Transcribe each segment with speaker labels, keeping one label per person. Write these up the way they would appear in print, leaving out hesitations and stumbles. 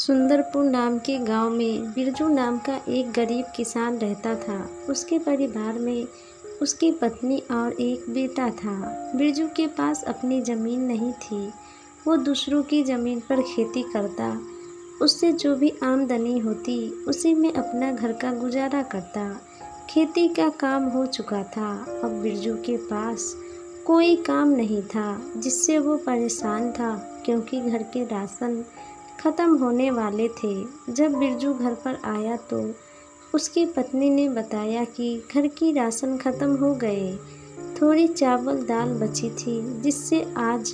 Speaker 1: सुंदरपुर नाम के गांव में बिरजू नाम का एक गरीब किसान रहता था। उसके परिवार में उसकी पत्नी और एक बेटा था। बिरजू के पास अपनी ज़मीन नहीं थी। वो दूसरों की ज़मीन पर खेती करता। उससे जो भी आमदनी होती उसी में अपना घर का गुजारा करता। खेती का काम हो चुका था। अब बिरजू के पास कोई काम नहीं था, जिससे वो परेशान था, क्योंकि घर के राशन ख़त्म होने वाले थे। जब बिरजू घर पर आया तो उसकी पत्नी ने बताया कि घर की राशन ख़त्म हो गए। थोड़ी चावल दाल बची थी, जिससे आज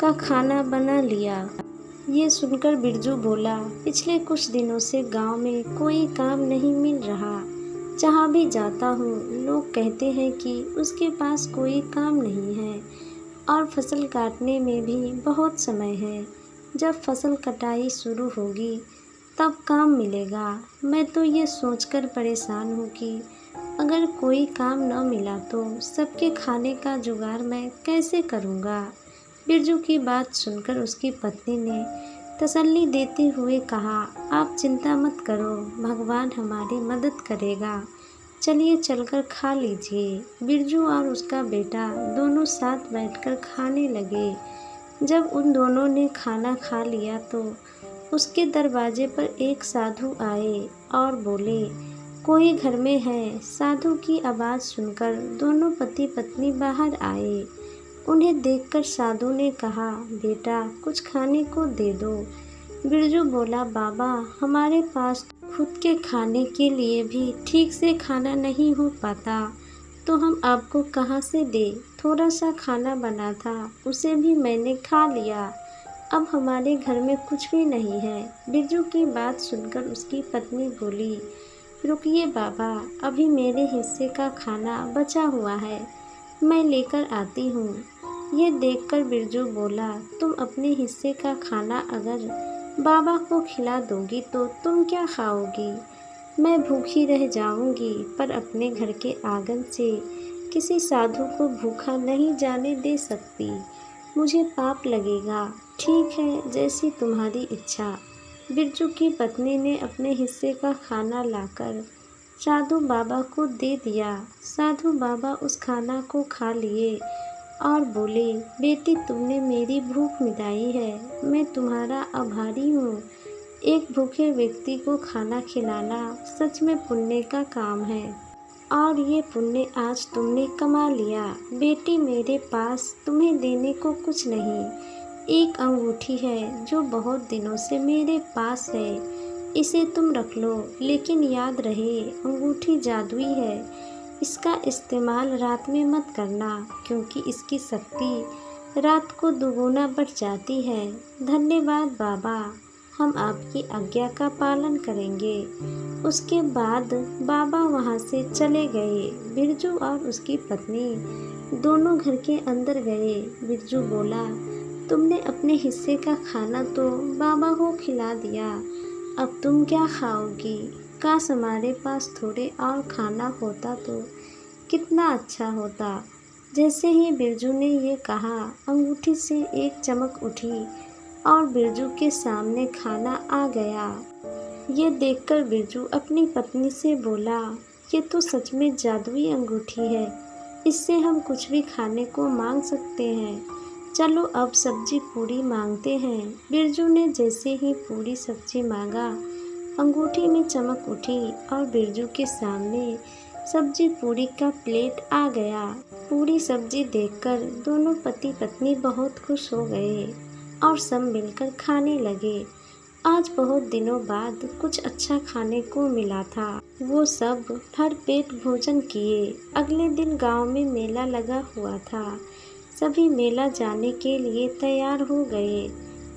Speaker 1: का खाना बना लिया। ये सुनकर बिरजू बोला, पिछले कुछ दिनों से गांव में कोई काम नहीं मिल रहा। जहाँ भी जाता हूँ लोग कहते हैं कि उसके पास कोई काम नहीं है और फसल काटने में भी बहुत समय है। जब फसल कटाई शुरू होगी तब काम मिलेगा। मैं तो ये सोचकर परेशान हूँ कि अगर कोई काम न मिला तो सबके खाने का जुगाड़ मैं कैसे करूँगा। बिरजू की बात सुनकर उसकी पत्नी ने तसल्ली देते हुए कहा, आप चिंता मत करो, भगवान हमारी मदद करेगा। चलिए चलकर खा लीजिए। बिरजू और उसका बेटा दोनों साथ बैठकर खाने लगे। जब उन दोनों ने खाना खा लिया तो उसके दरवाजे पर एक साधु आए और बोले, कोई घर में है। साधु की आवाज़ सुनकर दोनों पति पत्नी बाहर आए। उन्हें देखकर साधु ने कहा, बेटा कुछ खाने को दे दो। बिरजू बोला, बाबा हमारे पास खुद के खाने के लिए भी ठीक से खाना नहीं हो पाता, तो हम आपको कहाँ से दें। थोड़ा सा खाना बना था, उसे भी मैंने खा लिया। अब हमारे घर में कुछ भी नहीं है। बिरजू की बात सुनकर उसकी पत्नी बोली, रुकिए बाबा, अभी मेरे हिस्से का खाना बचा हुआ है, मैं लेकर आती हूँ। ये देखकर बिरजू बोला, तुम अपने हिस्से का खाना अगर बाबा को खिला दोगी तो तुम क्या खाओगी। मैं भूखी रह जाऊंगी, पर अपने घर के आंगन से किसी साधु को भूखा नहीं जाने दे सकती, मुझे पाप लगेगा। ठीक है, जैसी तुम्हारी इच्छा। बिरजू की पत्नी ने अपने हिस्से का खाना लाकर साधु बाबा को दे दिया। साधु बाबा उस खाना को खा लिए और बोले, बेटी तुमने मेरी भूख मिटाई है, मैं तुम्हारा आभारी हूँ। एक भूखे व्यक्ति को खाना खिलाना सच में पुण्य का काम है और ये पुण्य आज तुमने कमा लिया। बेटी मेरे पास तुम्हें देने को कुछ नहीं, एक अंगूठी है जो बहुत दिनों से मेरे पास है, इसे तुम रख लो, लेकिन याद रहे अंगूठी जादुई है, इसका इस्तेमाल रात में मत करना, क्योंकि इसकी शक्ति रात को दुगुना बढ़ जाती है। धन्यवाद बाबा, हम आपकी आज्ञा का पालन करेंगे। उसके बाद बाबा वहाँ से चले गए। बिरजू और उसकी पत्नी दोनों घर के अंदर गए। बिरजू बोला, तुमने अपने हिस्से का खाना तो बाबा को खिला दिया, अब तुम क्या खाओगी। काश हमारे पास थोड़े और खाना होता तो कितना अच्छा होता। जैसे ही बिरजू ने ये कहा, अंगूठी से एक चमक उठी और बिरजू के सामने खाना आ गया। ये देखकर बिरजू अपनी पत्नी से बोला, ये तो सच में जादुई अंगूठी है, इससे हम कुछ भी खाने को मांग सकते हैं। चलो अब सब्जी पूरी मांगते हैं। बिरजू ने जैसे ही पूरी सब्जी मांगा, अंगूठी में चमक उठी और बिरजू के सामने सब्जी पूरी का प्लेट आ गया। पूरी सब्जी देखकर दोनों पति पत्नी बहुत खुश हो गए और सब मिलकर खाने लगे। आज बहुत दिनों बाद कुछ अच्छा खाने को मिला था। वो सब भर पेट भोजन किए। अगले दिन गांव में मेला लगा हुआ था। सभी मेला जाने के लिए तैयार हो गए।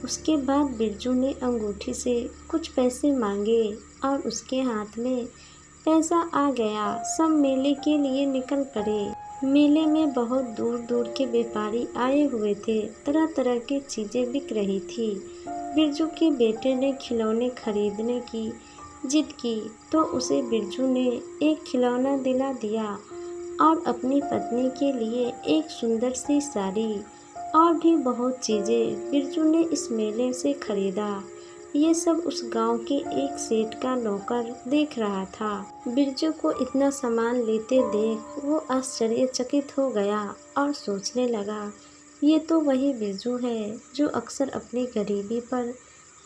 Speaker 1: उसके बाद बिरजू ने अंगूठी से कुछ पैसे मांगे और उसके हाथ में पैसा आ गया। सब मेले के लिए निकल पड़े। मेले में बहुत दूर दूर के व्यापारी आए हुए थे। तरह तरह की चीज़ें बिक रही थी। बिरजू के बेटे ने खिलौने खरीदने की जिद की तो उसे बिरजू ने एक खिलौना दिला दिया और अपनी पत्नी के लिए एक सुंदर सी साड़ी और भी बहुत चीज़ें बिरजू ने इस मेले से खरीदा। ये सब उस गांव के एक सेठ का नौकर देख रहा था। बिरजू को इतना सामान लेते देख वो आश्चर्यचकित हो गया और सोचने लगा, ये तो वही बिरजू है जो अक्सर अपनी गरीबी पर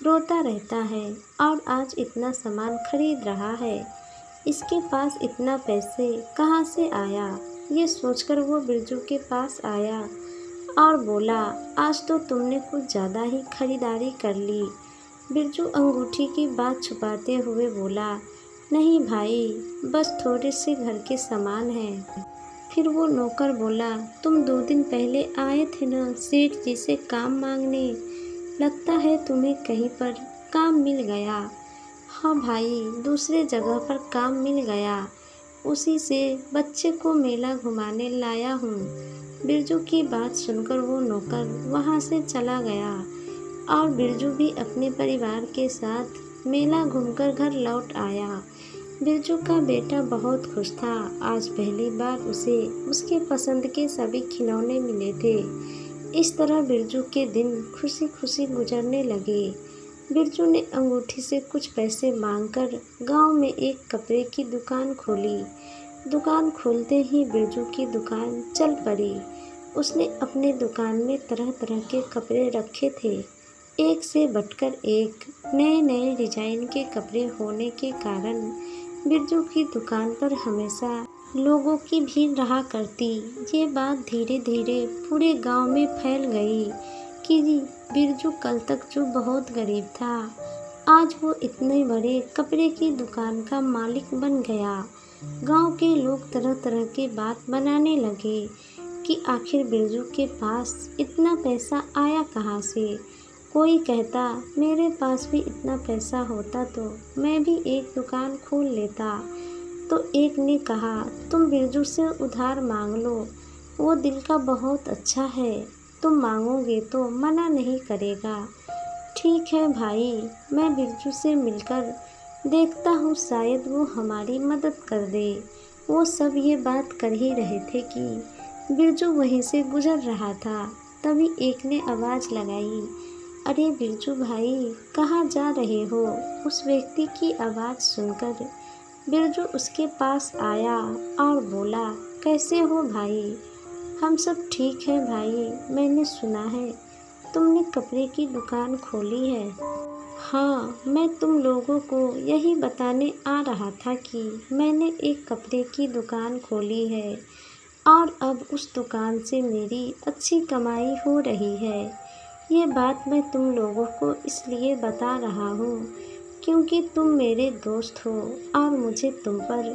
Speaker 1: रोता रहता है और आज इतना सामान खरीद रहा है। इसके पास इतना पैसे कहाँ से आया? ये सोचकर वो बिरजू के पास आया और बोला, आज तो तुमने कुछ ज़्यादा ही खरीदारी कर ली। बिरजू अंगूठी की बात छुपाते हुए बोला, नहीं भाई, बस थोड़े से घर के सामान हैं। फिर वो नौकर बोला, तुम 2 दिन पहले आए थे ना सेठ जी से काम मांगने, लगता है तुम्हें कहीं पर काम मिल गया। हाँ भाई, दूसरे जगह पर काम मिल गया, उसी से बच्चे को मेला घुमाने लाया हूँ। बिरजू की बात सुनकर वो नौकर वहाँ से चला गया और बिरजू भी अपने परिवार के साथ मेला घूमकर घर लौट आया। बिरजू का बेटा बहुत खुश था। आज पहली बार उसे उसके पसंद के सभी खिलौने मिले थे। इस तरह बिरजू के दिन खुशी खुशी गुजरने लगे। बिरजू ने अंगूठी से कुछ पैसे मांगकर गांव में एक कपड़े की दुकान खोली। दुकान खोलते ही बिरजू की दुकान चल पड़ी। उसने अपने दुकान में तरह तरह के कपड़े रखे थे। एक से बढ़कर एक नए नए डिजाइन के कपड़े होने के कारण बिरजू की दुकान पर हमेशा लोगों की भीड़ रहा करती। ये बात धीरे धीरे पूरे गांव में फैल गई कि बिरजू कल तक जो बहुत गरीब था, आज वो इतने बड़े कपड़े की दुकान का मालिक बन गया। गांव के लोग तरह तरह की बात बनाने लगे कि आखिर बिरजू के पास इतना पैसा आया कहाँ से। कोई कहता, मेरे पास भी इतना पैसा होता तो मैं भी एक दुकान खोल लेता। तो एक ने कहा, तुम बिरजू से उधार मांग लो, वो दिल का बहुत अच्छा है, तुम मांगोगे तो मना नहीं करेगा। ठीक है भाई, मैं बिरजू से मिलकर देखता हूँ, शायद वो हमारी मदद कर दे। वो सब ये बात कर ही रहे थे कि बिरजू वहीं से गुजर रहा था। तभी एक ने आवाज़ लगाई, अरे बिरजू भाई, कहाँ जा रहे हो? उस व्यक्ति की आवाज़ सुनकर बिरजू उसके पास आया और बोला, कैसे हो भाई? हम सब ठीक है भाई। मैंने सुना है तुमने कपड़े की दुकान खोली है। हाँ, मैं तुम लोगों को यही बताने आ रहा था कि मैंने एक कपड़े की दुकान खोली है और अब उस दुकान से मेरी अच्छी कमाई हो रही है। ये बात मैं तुम लोगों को इसलिए बता रहा हूँ क्योंकि तुम मेरे दोस्त हो और मुझे तुम पर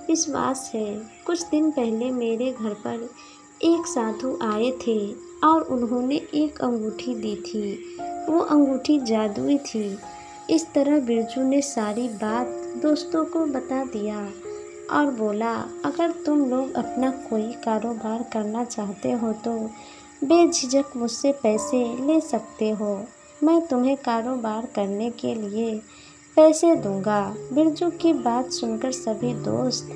Speaker 1: विश्वास है। कुछ दिन पहले मेरे घर पर एक साधु आए थे और उन्होंने एक अंगूठी दी थी। वो अंगूठी जादुई थी। इस तरह बिरजू ने सारी बात दोस्तों को बता दिया और बोला, अगर तुम लोग अपना कोई कारोबार करना चाहते हो तो बेझिझक मुझसे पैसे ले सकते हो। मैं तुम्हें कारोबार करने के लिए पैसे दूंगा। बिरजू की बात सुनकर सभी दोस्त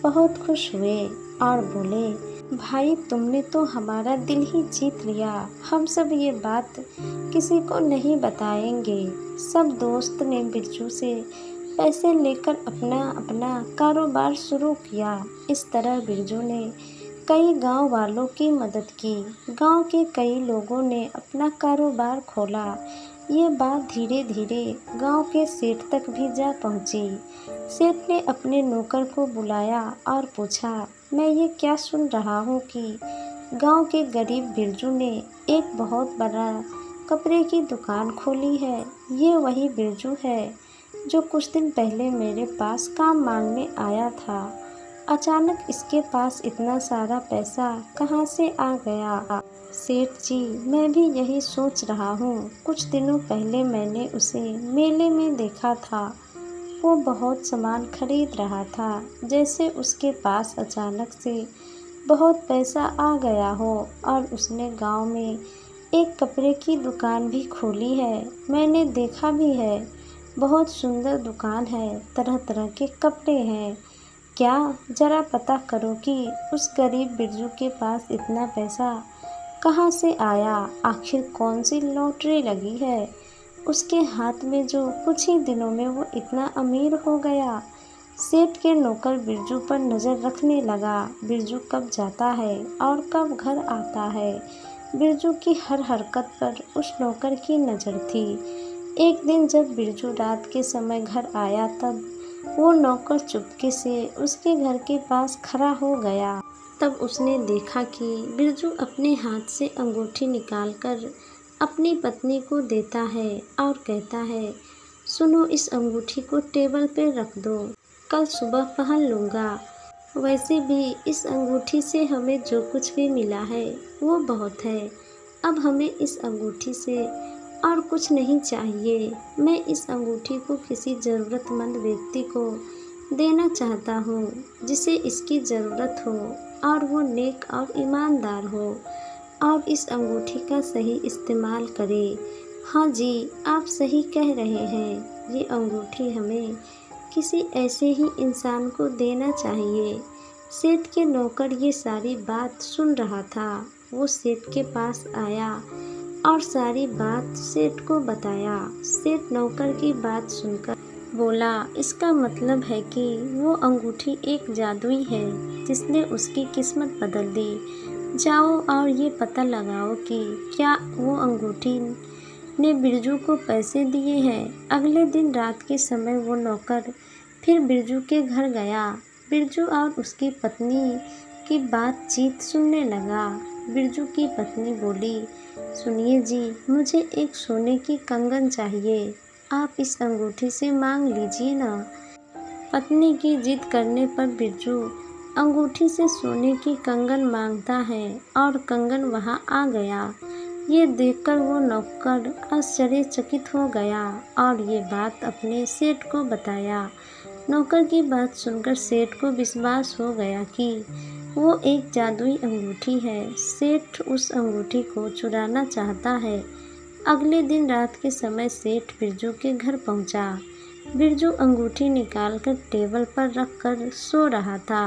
Speaker 1: बहुत खुश हुए और बोले, भाई तुमने तो हमारा दिल ही जीत लिया। हम सब ये बात किसी को नहीं बताएंगे। सब दोस्त ने बिरजू से पैसे लेकर अपना अपना कारोबार शुरू किया। इस तरह बिरजू ने कई गांव वालों की मदद की। गांव के कई लोगों ने अपना कारोबार खोला। ये बात धीरे धीरे गांव के सेठ तक भी जा पहुंची। सेठ ने अपने नौकर को बुलाया और पूछा, मैं ये क्या सुन रहा हूँ कि गांव के गरीब बिरजू ने एक बहुत बड़ा कपड़े की दुकान खोली है। ये वही बिरजू है जो कुछ दिन पहले मेरे पास काम मांगने आया था। अचानक इसके पास इतना सारा पैसा कहाँ से आ गया? सेठ जी, मैं भी यही सोच रहा हूँ। कुछ दिनों पहले मैंने उसे मेले में देखा था। वो बहुत सामान खरीद रहा था, जैसे उसके पास अचानक से बहुत पैसा आ गया हो और उसने गांव में एक कपड़े की दुकान भी खोली है। मैंने देखा भी है, बहुत सुंदर दुकान है, तरह तरह के कपड़े हैं। क्या ज़रा पता करो कि उस गरीब बिरजू के पास इतना पैसा कहाँ से आया? आखिर कौन सी लॉटरी लगी है? उसके हाथ में जो कुछ ही दिनों में वो इतना अमीर हो गया। सेठ के नौकर बिरजू पर नज़र रखने लगा। बिरजू कब जाता है और कब घर आता है, बिरजू की हर हरकत पर उस नौकर की नज़र थी। एक दिन जब बिरजू रात के समय घर आया तब वो नौकर चुपके से उसके घर के पास खड़ा हो गया। तब उसने देखा कि बिरजू अपने हाथ से अंगूठी निकालकर अपनी पत्नी को देता है और कहता है, सुनो, इस अंगूठी को टेबल पे रख दो, कल सुबह पहन लूँगा। वैसे भी इस अंगूठी से हमें जो कुछ भी मिला है वो बहुत है। अब हमें इस अंगूठी से और कुछ नहीं चाहिए। मैं इस अंगूठी को किसी ज़रूरतमंद व्यक्ति को देना चाहता हूँ जिसे इसकी ज़रूरत हो और वो नेक और ईमानदार हो और इस अंगूठी का सही इस्तेमाल करे। हाँ जी, आप सही कह रहे हैं, ये अंगूठी हमें किसी ऐसे ही इंसान को देना चाहिए। सेठ के नौकर ये सारी बात सुन रहा था। वो सेठ के पास आया और सारी बात सेठ को बताया। सेठ नौकर की बात सुनकर बोला, इसका मतलब है कि वो अंगूठी एक जादुई है जिसने उसकी किस्मत बदल दी। जाओ और ये पता लगाओ कि क्या वो अंगूठी ने बिरजू को पैसे दिए हैं। अगले दिन रात के समय वो नौकर फिर बिरजू के घर गया। बिरजू और उसकी पत्नी की बातचीत सुनने लगा। बिरजू की पत्नी बोली, सुनिए जी, मुझे एक सोने की कंगन चाहिए, आप इस अंगूठी से मांग लीजिए ना। पत्नी की जिद करने पर बिरजू अंगूठी से सोने की कंगन मांगता है और कंगन वहाँ आ गया। ये देखकर वो नौकर आश्चर्यचकित हो गया और ये बात अपने सेठ को बताया। नौकर की बात सुनकर सेठ को विश्वास हो गया कि वो एक जादुई अंगूठी है। सेठ उस अंगूठी को चुराना चाहता है। अगले दिन रात के समय सेठ बिरजू के घर पहुंचा। बिरजू अंगूठी निकालकर टेबल पर रखकर सो रहा था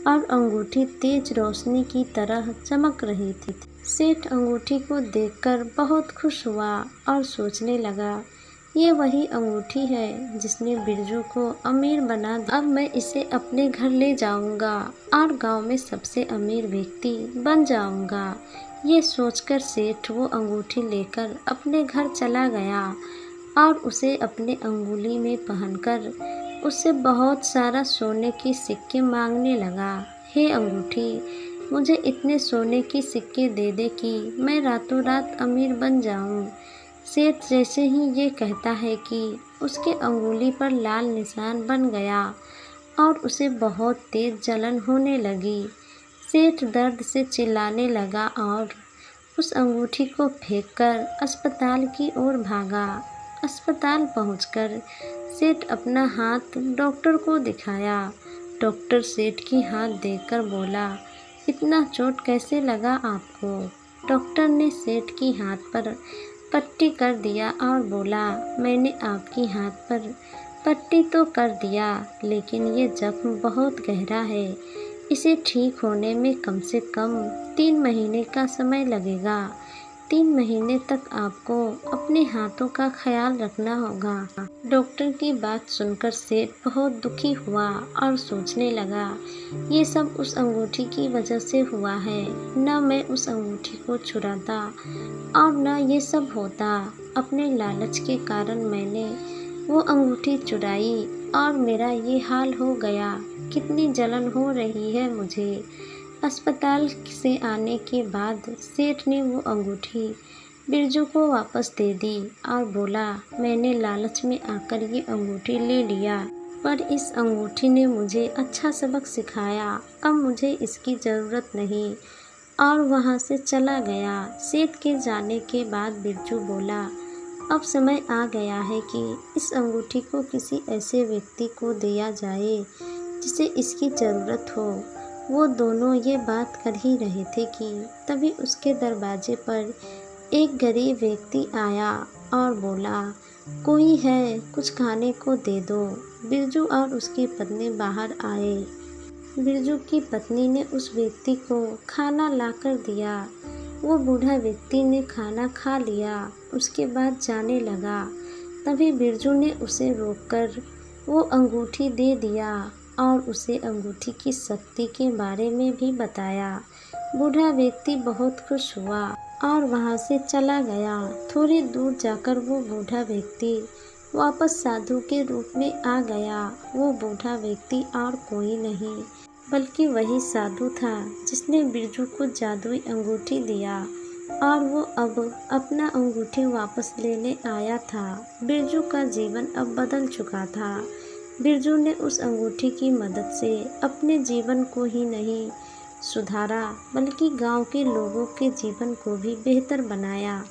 Speaker 1: और अंगूठी तेज रोशनी की तरह चमक रही थी। सेठ अंगूठी को देखकर बहुत खुश हुआ और सोचने लगा, ये वही अंगूठी है जिसने बिरजू को अमीर बना दिया। अब मैं इसे अपने घर ले जाऊंगा और गांव में सबसे अमीर व्यक्ति बन जाऊंगा। ये सोचकर सेठ वो अंगूठी लेकर अपने घर चला गया और उसे अपने अंगुली में पहनकर उससे बहुत सारा सोने के सिक्के मांगने लगा। हे अंगूठी, मुझे इतने सोने के सिक्के दे दे कि मैं रातों रात अमीर बन जाऊं। सेठ जैसे ही ये कहता है कि उसके अंगुली पर लाल निशान बन गया और उसे बहुत तेज जलन होने लगी। सेठ दर्द से चिल्लाने लगा और उस अंगूठी को फेंककर अस्पताल की ओर भागा। अस्पताल पहुंचकर सेठ अपना हाथ डॉक्टर को दिखाया। डॉक्टर सेठ की हाथ देखकर बोला, इतना चोट कैसे लगा आपको? डॉक्टर ने सेठ की हाथ पर पट्टी कर दिया और बोला, मैंने आपकी हाथ पर पट्टी तो कर दिया, लेकिन ये जख्म बहुत गहरा है। इसे ठीक होने में कम से कम 3 महीने का समय लगेगा। 3 महीने तक आपको अपने हाथों का ख्याल रखना होगा। डॉक्टर की बात सुनकर सेठ बहुत दुखी हुआ और सोचने लगा, ये सब उस अंगूठी की वजह से हुआ है। न मैं उस अंगूठी को चुराता और न ये सब होता। अपने लालच के कारण मैंने वो अंगूठी चुराई और मेरा ये हाल हो गया। कितनी जलन हो रही है मुझे। अस्पताल से आने के बाद सेठ ने वो अंगूठी बिरजू को वापस दे दी और बोला, मैंने लालच में आकर ये अंगूठी ले लिया, पर इस अंगूठी ने मुझे अच्छा सबक सिखाया। अब मुझे इसकी ज़रूरत नहीं, और वहाँ से चला गया। सेठ के जाने के बाद बिरजू बोला, अब समय आ गया है कि इस अंगूठी को किसी ऐसे व्यक्ति को दिया जाए जिसे इसकी ज़रूरत हो। वो दोनों ये बात कर ही रहे थे कि तभी उसके दरवाजे पर एक गरीब व्यक्ति आया और बोला, कोई है, कुछ खाने को दे दो। बिरजू और उसकी पत्नी बाहर आए। बिरजू की पत्नी ने उस व्यक्ति को खाना लाकर दिया। वो बूढ़ा व्यक्ति ने खाना खा लिया, उसके बाद जाने लगा। तभी बिरजू ने उसे रोककर वो अंगूठी दे दिया और उसे अंगूठी की शक्ति के बारे में भी बताया। बूढ़ा व्यक्ति बहुत खुश हुआ और वहाँ से चला गया। थोड़ी दूर जाकर वो बूढ़ा व्यक्ति वापस साधु के रूप में आ गया। वो बूढ़ा व्यक्ति और कोई नहीं बल्कि वही साधु था जिसने बिरजू को जादुई अंगूठी दिया और वो अब अपना अंगूठी वापस लेने आया था। बिरजू का जीवन अब बदल चुका था। बिरजू ने उस अंगूठी की मदद से अपने जीवन को ही नहीं सुधारा बल्कि गांव के लोगों के जीवन को भी बेहतर बनाया।